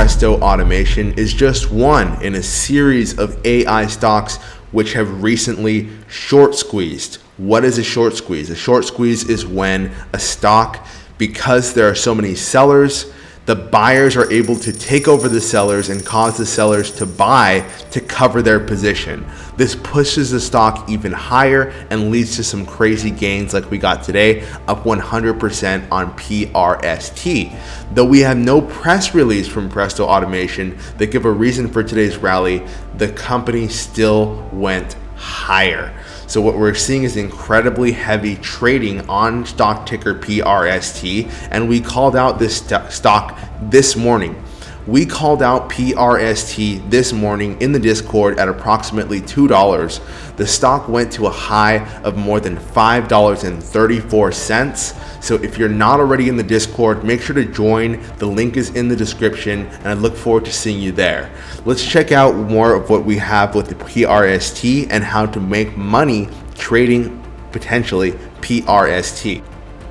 Presto Automation is just one in a series of AI stocks which have recently short squeezed. What is a short squeeze? A short squeeze is when a stock, because there are so many sellers, the buyers are able to take over the sellers and cause the sellers to buy to cover their position. This pushes the stock even higher and leads to some crazy gains like we got today, up 100% on PRST. Though we have no press release from Presto Automation that give a reason for today's rally, the company still went higher. So what we're seeing is incredibly heavy trading on stock ticker PRST, and we called out this stock this morning. We called out PRST this morning in the Discord at approximately $2. The stock went to a high of more than $5.34. So if you're not already in the Discord, make sure to join. The link is in the description, and I look forward to seeing you there. Let's check out more of what we have with the PRST and how to make money trading potentially PRST.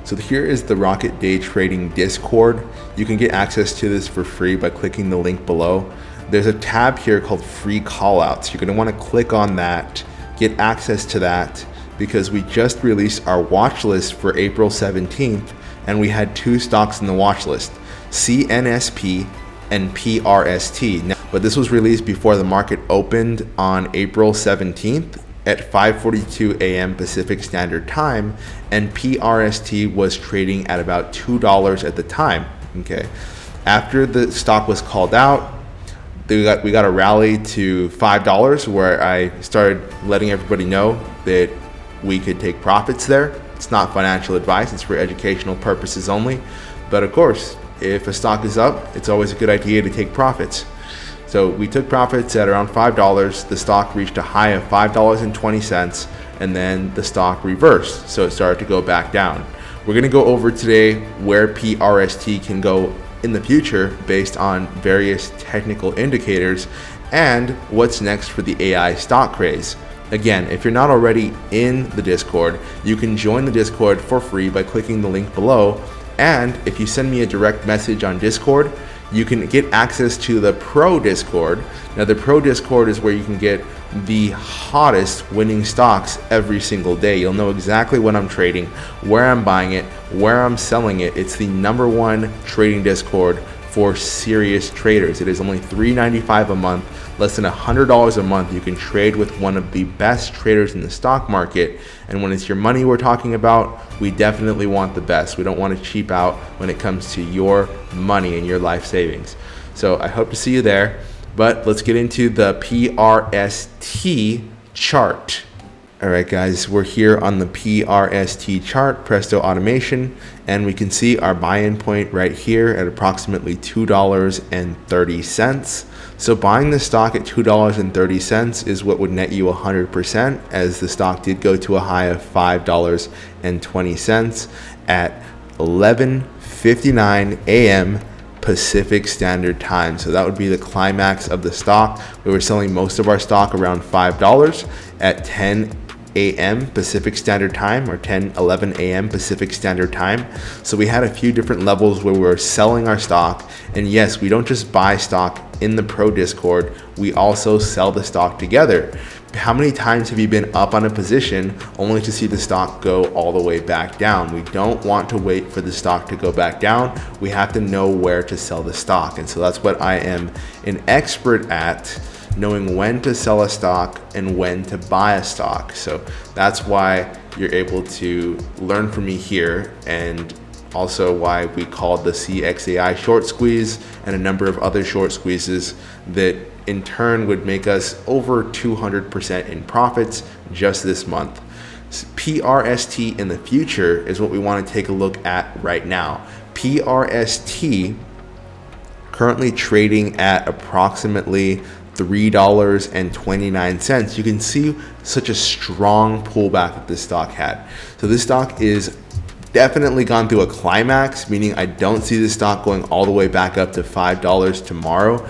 So here is the Rocket Day Trading Discord. You can get access to this for free by clicking the link below. There's a tab here called free callouts. You're going to want to click on that, get access to that, because we just released our watch list for April 17th, and we had two stocks in the watch list, CNSP and PRST. Now, but this was released before the market opened on April 17th at 5:42 a.m. Pacific Standard Time, and PRST was trading at about $2 at the time. Okay, after the stock was called out, we got a rally to $5, where I started letting everybody know that we could take profits there. It's not financial advice, it's for educational purposes only. But of course, if a stock is up, it's always a good idea to take profits. So we took profits at around $5. The stock reached a high of $5.20, and then the stock reversed. So it started to go back down. We're going to go over today where PRST can go in the future based on various technical indicators and what's next for the AI stock craze. Again, if you're not already in the Discord, you can join the Discord for free by clicking the link below. And if you send me a direct message on Discord, you can get access to the Pro Discord. Now, the Pro Discord is where you can get the hottest winning stocks every single day. You'll know exactly what I'm trading, where I'm buying it, where I'm selling it. It's the #1 trading Discord for serious traders. It is only $3.95 a month, less than $100 a month. You can trade with one of the best traders in the stock market. And when it's your money we're talking about, we definitely want the best. We don't want to cheap out when it comes to your money and your life savings. So I hope to see you there. But let's get into the PRST chart. All right, guys, we're here on the PRST chart, Presto Automation, and we can see our buy-in point right here at approximately $2.30. So buying the stock at $2.30 is what would net you 100%, as the stock did go to a high of $5.20 at 11:59 a.m. Pacific Standard Time. So that would be the climax of the stock. We were selling most of our stock around $5 at 10 a.m. Pacific Standard Time, or 10:11 a.m. Pacific Standard Time. So we had a few different levels where we were selling our stock. And yes, we don't just buy stock in the Pro Discord, we also sell the stock together. How many times have you been up on a position only to see the stock go all the way back down? We don't want to wait for the stock to go back down. We have to know where to sell the stock. And so that's what I am an expert at, knowing when to sell a stock and when to buy a stock. So that's why you're able to learn from me here, and also why we called the CXAI short squeeze and a number of other short squeezes that in turn would make us over 200% in profits just this month. PRST in the future is what we want to take a look at right now. PRST currently trading at approximately $3.29. You can see such a strong pullback that this stock had. So this stock is definitely gone through a climax, meaning I don't see this stock going all the way back up to $5 tomorrow,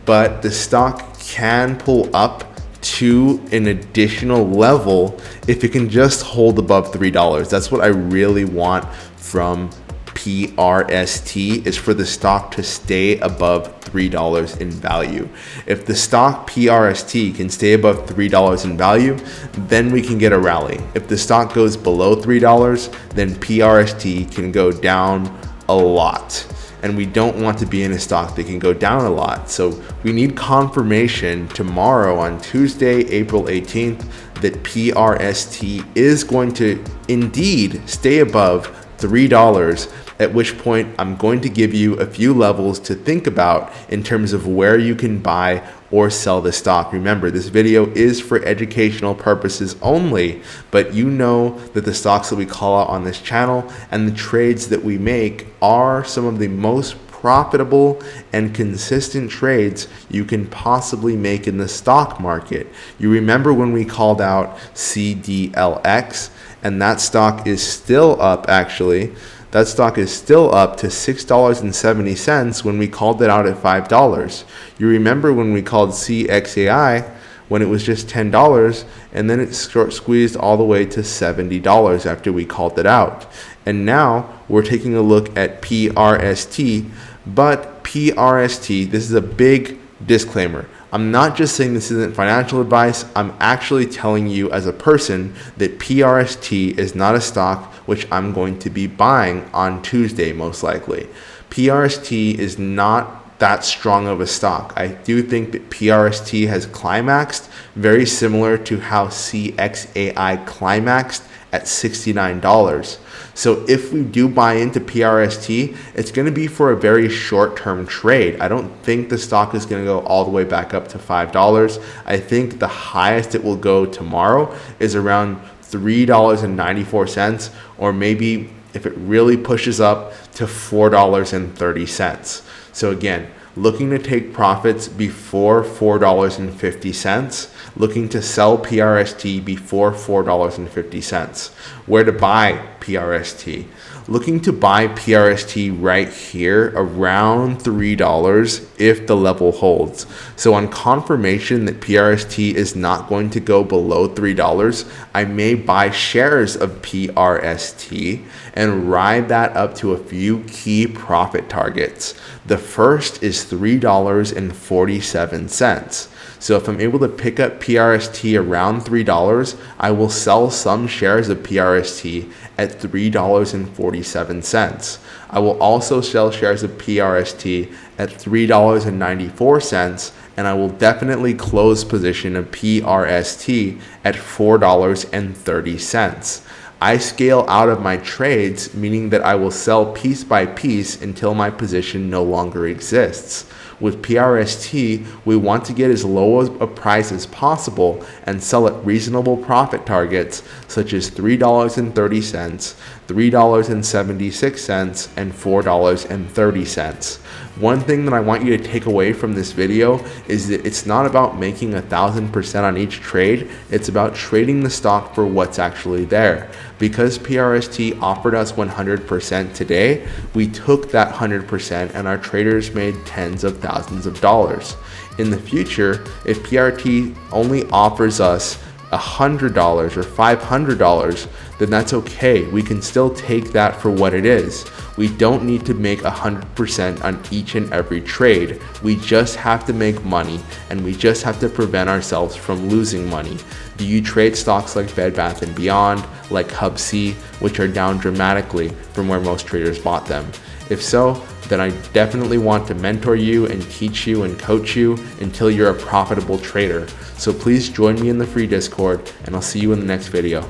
but the stock can pull up to an additional level if it can just hold above $3. That's what I really want from PRST is for the stock to stay above $3 in value. If the stock PRST can stay above $3 in value, then we can get a rally. If the stock goes below $3, then PRST can go down a lot. And we don't want to be in a stock that can go down a lot. So we need confirmation tomorrow on Tuesday, April 18th, that PRST is going to indeed stay above $3, at which point I'm going to give you a few levels to think about in terms of where you can buy or sell the stock. Remember, this video is for educational purposes only, but you know that the stocks that we call out on this channel and the trades that we make are some of the most profitable and consistent trades you can possibly make in the stock market. You remember when we called out CDLX, and that stock is still up actually. That stock is still up to $6.70 when we called it out at $5. You remember when we called CXAI when it was just $10, and then it short squeezed all the way to $70 after we called it out. And now we're taking a look at PRST, but PRST, this is a big disclaimer. I'm not just saying this isn't financial advice, I'm actually telling you as a person that PRST is not a stock which I'm going to be buying on Tuesday most likely. PRST is not that strong of a stock. I do think that PRST has climaxed very similar to how CXAI climaxed at $69. So if we do buy into PRST, it's going to be for a very short-term trade. I don't think the stock is going to go all the way back up to $5. I think the highest it will go tomorrow is around $3.94, or maybe if it really pushes up to $4.30. So again, looking to take profits before $4.50, looking to sell PRST before $4.50. Where to buy PRST? Looking to buy PRST right here around $3 if the level holds. So on confirmation that PRST is not going to go below $3, I may buy shares of PRST and ride that up to a few key profit targets. The first is $3.47. So if I'm able to pick up PRST around $3, I will sell some shares of PRST at $3.47. I will also sell shares of PRST at $3.94, and I will definitely close position of PRST at $4.30. I scale out of my trades, meaning that I will sell piece by piece until my position no longer exists. With PRST, we want to get as low a price as possible and sell at reasonable profit targets such as $3.30, $3.76, and $4.30. One thing that I want you to take away from this video is that it's not about making 1,000% on each trade, it's about trading the stock for what's actually there. Because PRST offered us 100% today, we took that 100% and our traders made tens of thousands of dollars. In the future, if PRT only offers us $100 or $500, then that's okay. We can still take that for what it is. We don't need to make 100% on each and every trade. We just have to make money, and we just have to prevent ourselves from losing money. Do you trade stocks like Bed Bath & Beyond, like HUBC, which are down dramatically from where most traders bought them? If so, then I definitely want to mentor you and teach you and coach you until you're a profitable trader. So please join me in the free Discord, and I'll see you in the next video.